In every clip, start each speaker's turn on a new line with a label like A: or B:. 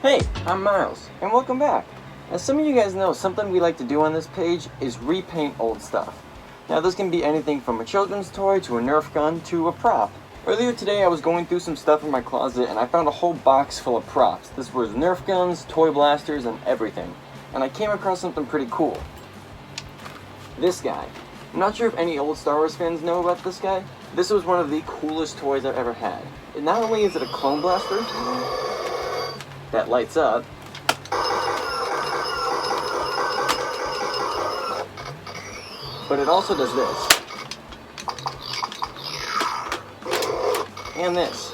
A: Hey, I'm Miles, and welcome back. As some of you guys know, something we like to do on this page is repaint old stuff. Now this can be anything from a children's toy to a Nerf gun to a prop. Earlier today I was going through some stuff in my closet and I found a whole box full of props. This was Nerf guns, toy blasters, and everything. And I came across something pretty cool. This guy. I'm not sure if any old Star Wars fans know about this guy. This was one of the coolest toys I've ever had. And not only is it a clone blaster that lights up, but it also does this. And this.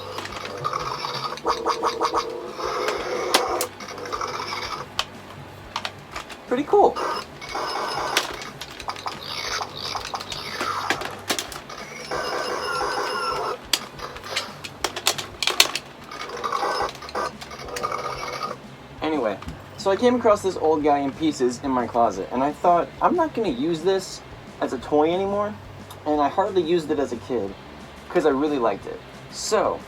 A: Pretty cool. Anyway, so I came across this old guy in pieces in my closet, and I thought, I'm not going to use this as a toy anymore, and I hardly used it as a kid, because I really liked it. So,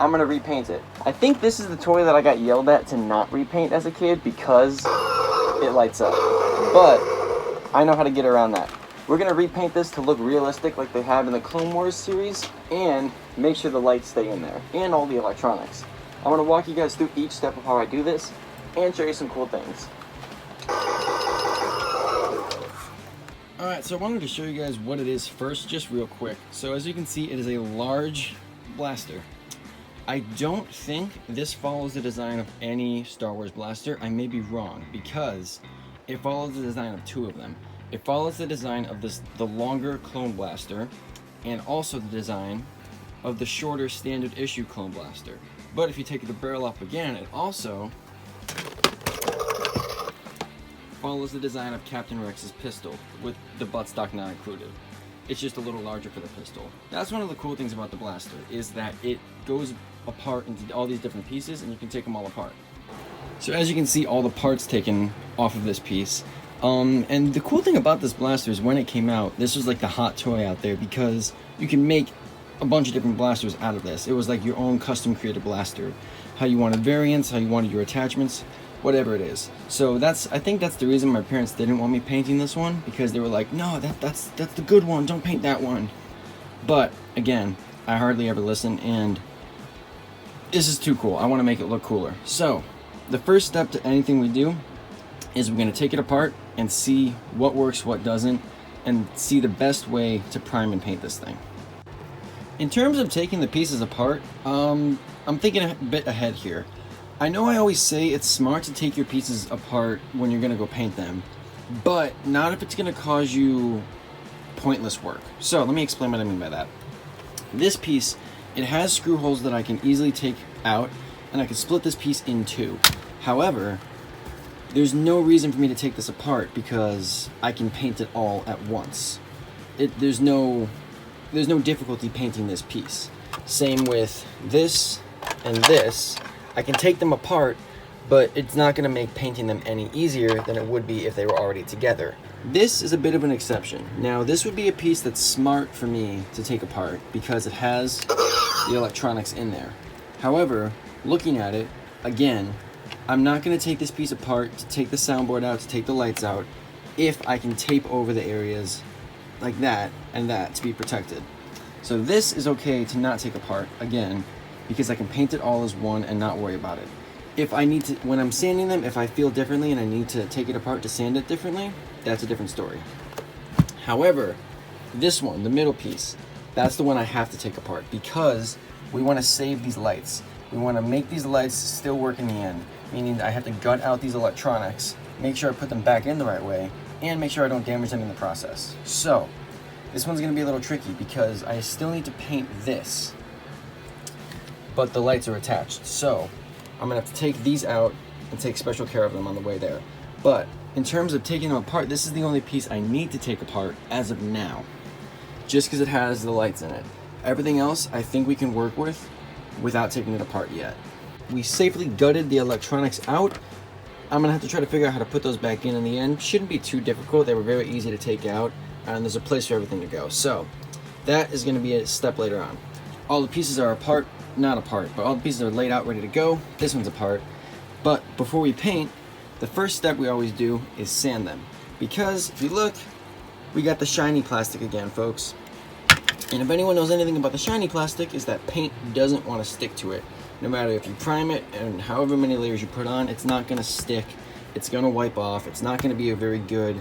A: I'm going to repaint it. I think this is the toy that I got yelled at to not repaint as a kid because it lights up. But, I know how to get around that. We're going to repaint this to look realistic like they have in the Clone Wars series, and make sure the lights stay in there, and all the electronics. I'm going to walk you guys through each step of how I do this, and show you some cool things. Alright, so I wanted to show you guys what it is first, just real quick. So as you can see, it is a large blaster. I don't think this follows the design of any Star Wars blaster. I may be wrong, because it follows the design of two of them. It follows the design of the longer clone blaster, and also the design of the shorter standard issue clone blaster. But if you take the barrel up again, it also follows the design of Captain Rex's pistol, with the buttstock not included. It's just a little larger for the pistol. That's one of the cool things about the blaster, is that it goes apart into all these different pieces, and you can take them all apart. So as you can see, all the parts taken off of this piece. And the cool thing about this blaster is when it came out, this was like the hot toy out there, because you can make a bunch of different blasters out of this. It was like your own custom created blaster. How you wanted variants, how you wanted your attachments, whatever it is. So I think that's the reason my parents didn't want me painting this one, because they were like, no, that's the good one, don't paint that one. But again, I hardly ever listen, and this is too cool. I want to make it look cooler. So the first step to anything we do is we're going to take it apart and see what works, what doesn't, and see the best way to prime and paint this thing. In terms of taking the pieces apart, I'm thinking a bit ahead here. I know I always say it's smart to take your pieces apart when you're going to go paint them, but not if it's going to cause you pointless work. So let me explain what I mean by that. This piece, it has screw holes that I can easily take out, and I can split this piece in two. However, there's no reason for me to take this apart because I can paint it all at once. There's no difficulty painting this piece. Same with this and this. I can take them apart, but it's not going to make painting them any easier than it would be if they were already together. This is a bit of an exception. Now, this would be a piece that's smart for me to take apart because it has the electronics in there. However, looking at it, again, I'm not going to take this piece apart to take the soundboard out, to take the lights out, if I can tape over the areas like that and that to be protected. So this is okay to not take apart, again, because I can paint it all as one and not worry about it. If I need to, when I'm sanding them, if I feel differently and I need to take it apart to sand it differently, that's a different story. However, this one, the middle piece, that's the one I have to take apart because we want to save these lights. We want to make these lights still work in the end, meaning I have to gut out these electronics, make sure I put them back in the right way, and make sure I don't damage them in the process. So, this one's going to be a little tricky because I still need to paint this, but the lights are attached. So, I'm going to have to take these out and take special care of them on the way there. But, in terms of taking them apart, this is the only piece I need to take apart as of now, just because it has the lights in it. Everything else I think we can work with without taking it apart yet. We safely gutted the electronics out. I'm going to have to try to figure out how to put those back in the end. Shouldn't be too difficult. They were very easy to take out, and there's a place for everything to go. So, that is going to be a step later on. All the pieces are apart, not apart, but all the pieces are laid out, ready to go. This one's apart. But before we paint, the first step we always do is sand them. Because if you look, we got the shiny plastic again, folks. And if anyone knows anything about the shiny plastic, is that paint doesn't want to stick to it. No matter if you prime it and however many layers you put on, it's not going to stick. It's going to wipe off. It's not going to be a very good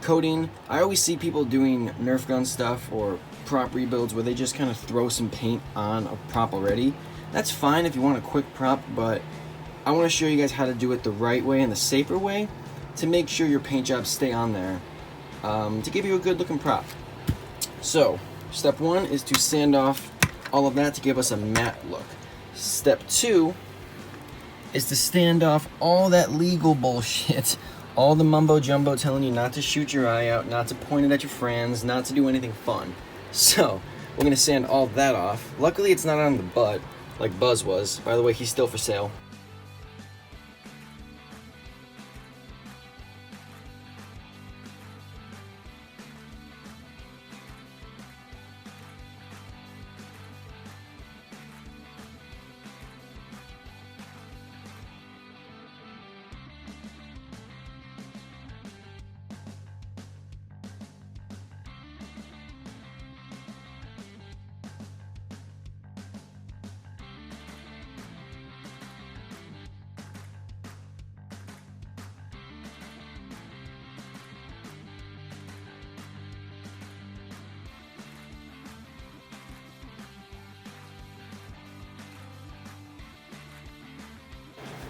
A: coating. I always see people doing Nerf gun stuff or prop rebuilds where they just kind of throw some paint on a prop already. That's fine if you want a quick prop, but I want to show you guys how to do it the right way and the safer way to make sure your paint jobs stay on there to give you a good looking prop. So step one is to sand off all of that to give us a matte look. Step two is to sand off all that legal bullshit, all the mumbo jumbo telling you not to shoot your eye out, not to point it at your friends, not to do anything fun. So we're gonna sand all that off. Luckily it's not on the butt like Buzz was. By the way, he's still for sale.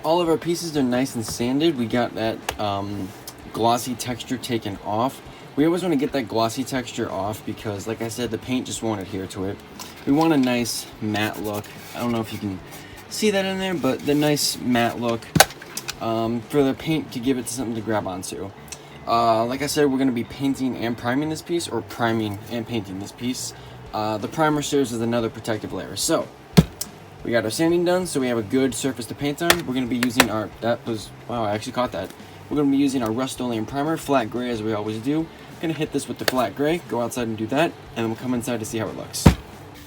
A: All of our pieces are nice and sanded. We got that glossy texture taken off. We always want to get that glossy texture off because, like I said, the paint just won't adhere to it. We want a nice matte look. I don't know if you can see that in there, but the nice matte look for the paint to give it something to grab onto. Like I said, we're going to be painting and priming this piece, or priming and painting this piece. The primer serves as another protective layer. So we got our sanding done, so we have a good surface to paint on. We're going to be using our, wow, I actually caught that. We're going to be using our Rust-Oleum primer, flat gray as we always do. I'm going to hit this with the flat gray, go outside and do that, and then we'll come inside to see how it looks.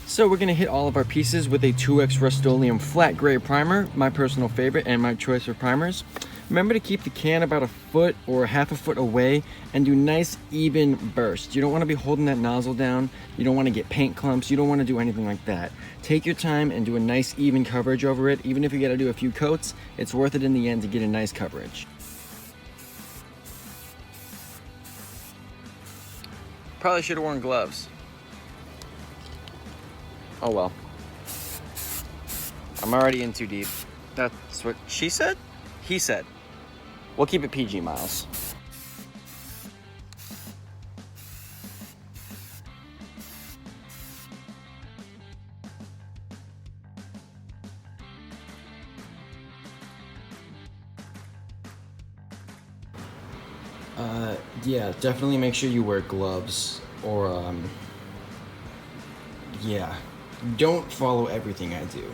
A: So we're going to hit all of our pieces with a 2X Rust-Oleum flat gray primer, my personal favorite and my choice for primers. Remember to keep the can about a foot or half a foot away and do nice even bursts. You don't want to be holding that nozzle down. You don't want to get paint clumps. You don't want to do anything like that. Take your time and do a nice even coverage over it. Even if you got to do a few coats, it's worth it in the end to get a nice coverage. Probably should have worn gloves. Oh well. I'm already in too deep. That's what she said? He said. We'll keep it PG, Miles. Yeah, definitely make sure you wear gloves or, yeah. Don't follow everything I do.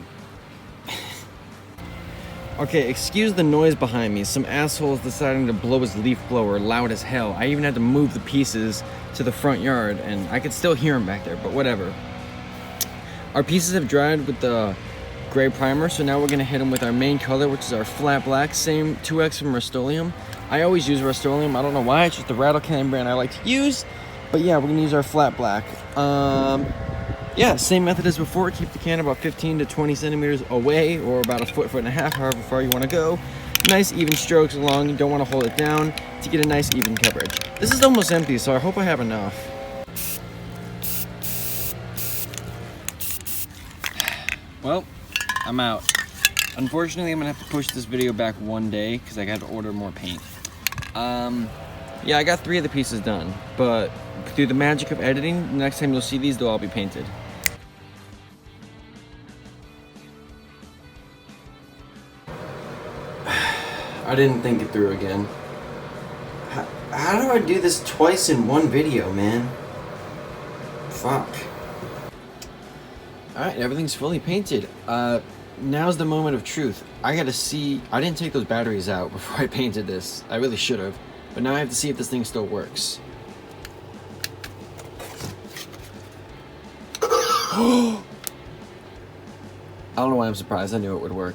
A: Okay, excuse the noise behind me. Some asshole's deciding to blow his leaf blower loud as hell. I even had to move the pieces to the front yard, and I could still hear him back there, but whatever. Our pieces have dried with the gray primer, so now we're gonna hit them with our main color, which is our flat black, same 2X from Rust-Oleum. I always use Rust-Oleum. I don't know why, it's just the Rattle Can brand I like to use, but yeah, we're gonna use our flat black. Yeah, same method as before. Keep the can about 15 to 20 centimeters away, or about a foot, foot and a half, however far you want to go. Nice even strokes along. You don't want to hold it down to get a nice even coverage. This is almost empty, so I hope I have enough. Well, I'm out. Unfortunately, I'm gonna have to push this video back one day because I got to order more paint. Yeah, I got 3 of the pieces done, but through the magic of editing, the next time you'll see these, they'll all be painted. I didn't think it through again. How do I do this twice in one video, man? Fuck. Alright, everything's fully painted. Now's the moment of truth. I gotta see, I didn't take those batteries out before I painted this. I really should have. But now I have to see if this thing still works. I don't know why I'm surprised. I knew it would work.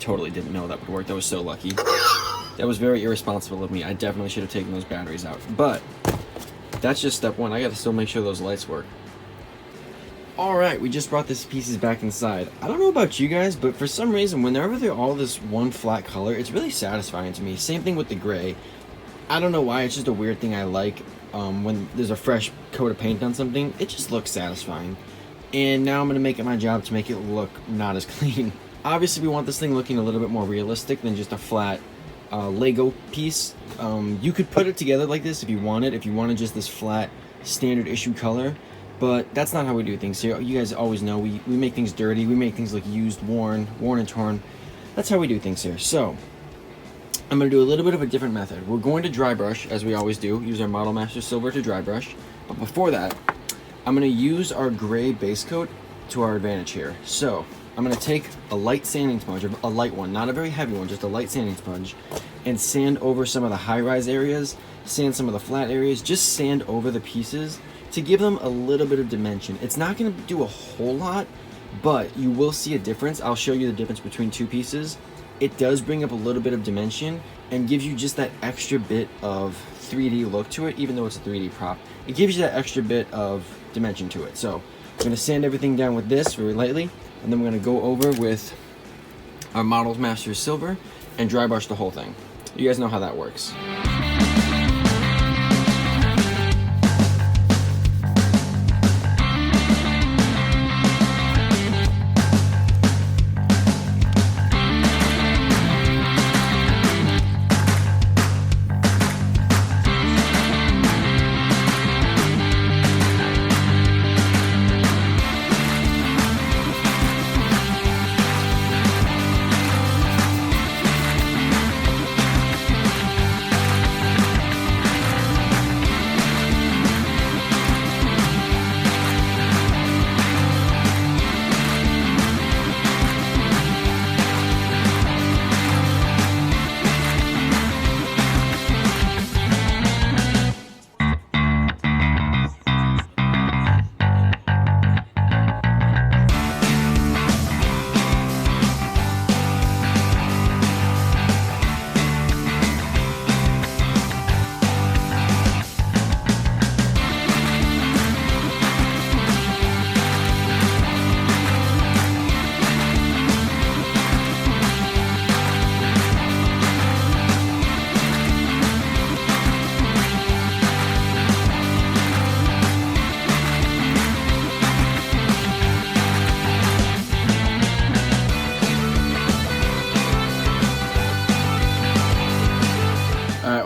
A: Totally didn't know that would work. That was so lucky. That was very irresponsible of me. I definitely should have taken those batteries out. But that's just step one. I gotta still make sure those lights work. Alright, we just brought these pieces back inside. I don't know about you guys, but for some reason, whenever they're all this one flat color, it's really satisfying to me. Same thing with the gray. I don't know why, it's just a weird thing I like. When there's a fresh coat of paint on something, it just looks satisfying. And now I'm going to make it my job to make it look not as clean. Obviously, we want this thing looking a little bit more realistic than just a flat Lego piece. You could put it together like this if you wanted just this flat standard issue color. But that's not how we do things here. You guys always know we make things dirty. We make things look used, worn and torn. That's how we do things here. So I'm going to do a little bit of a different method. We're going to dry brush, as we always do. Use our Model Master Silver to dry brush. But before that, I'm going to use our gray base coat to our advantage here. So I'm going to take a light sanding sponge, a light one, not a very heavy one, just a light sanding sponge, and sand over some of the high-rise areas, sand some of the flat areas, just sand over the pieces to give them a little bit of dimension. It's not going to do a whole lot, but you will see a difference. I'll show you the difference between two pieces. It does bring up a little bit of dimension and gives you just that extra bit of 3D look to it, even though it's a 3D prop. It gives you that extra bit of dimension to it. So I'm going to sand everything down with this very lightly, and then we're going to go over with our Model Master Silver and dry brush the whole thing. You guys know how that works.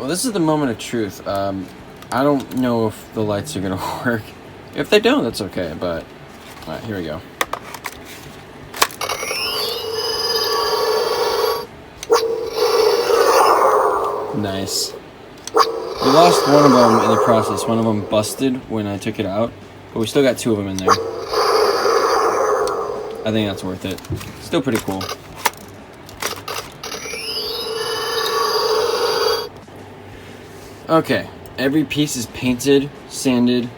A: This is the moment of truth. I don't know if the lights are gonna work. If they don't, that's okay, but alright, here we go. Nice. We lost one of them in the process. One of them busted when I took it out, but we still got two of them in there. I think that's worth it. Still pretty cool. Okay, every piece is painted, sanded,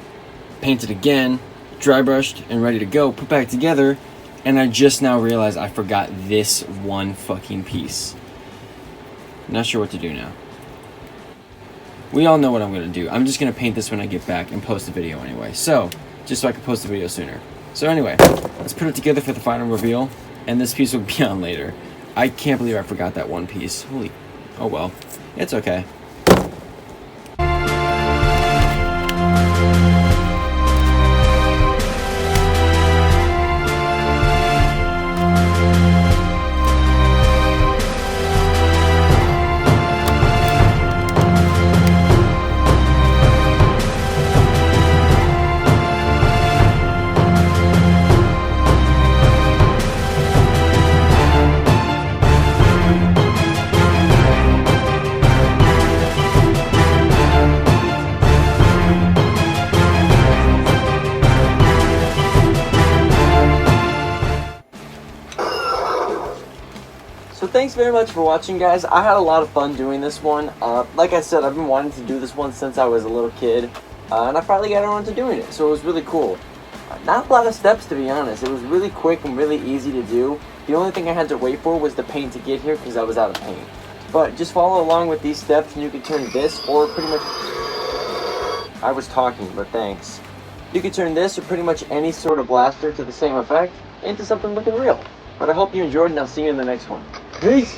A: painted again, dry brushed, and ready to go, put back together, and I just now realized I forgot this one fucking piece. Not sure what to do now. We all know what I'm going to do. I'm just going to paint this when I get back and post the video anyway, so, just so I can post the video sooner. So anyway, let's put it together for the final reveal, and this piece will be on later. I can't believe I forgot that one piece. Holy, oh well, it's okay. So thanks very much for watching, guys. I had a lot of fun doing this one. Like I said, I've been wanting to do this one since I was a little kid, and I finally got around to doing it, so it was really cool. Not a lot of steps, to be honest. It was really quick and really easy to do. The only thing I had to wait for was the paint to get here because I was out of paint. But just follow along with these steps and you can turn this or pretty much... I was talking, but thanks. You can turn this or pretty much any sort of blaster to the same effect into something looking real. But I hope you enjoyed and I'll see you in the next one. Peace!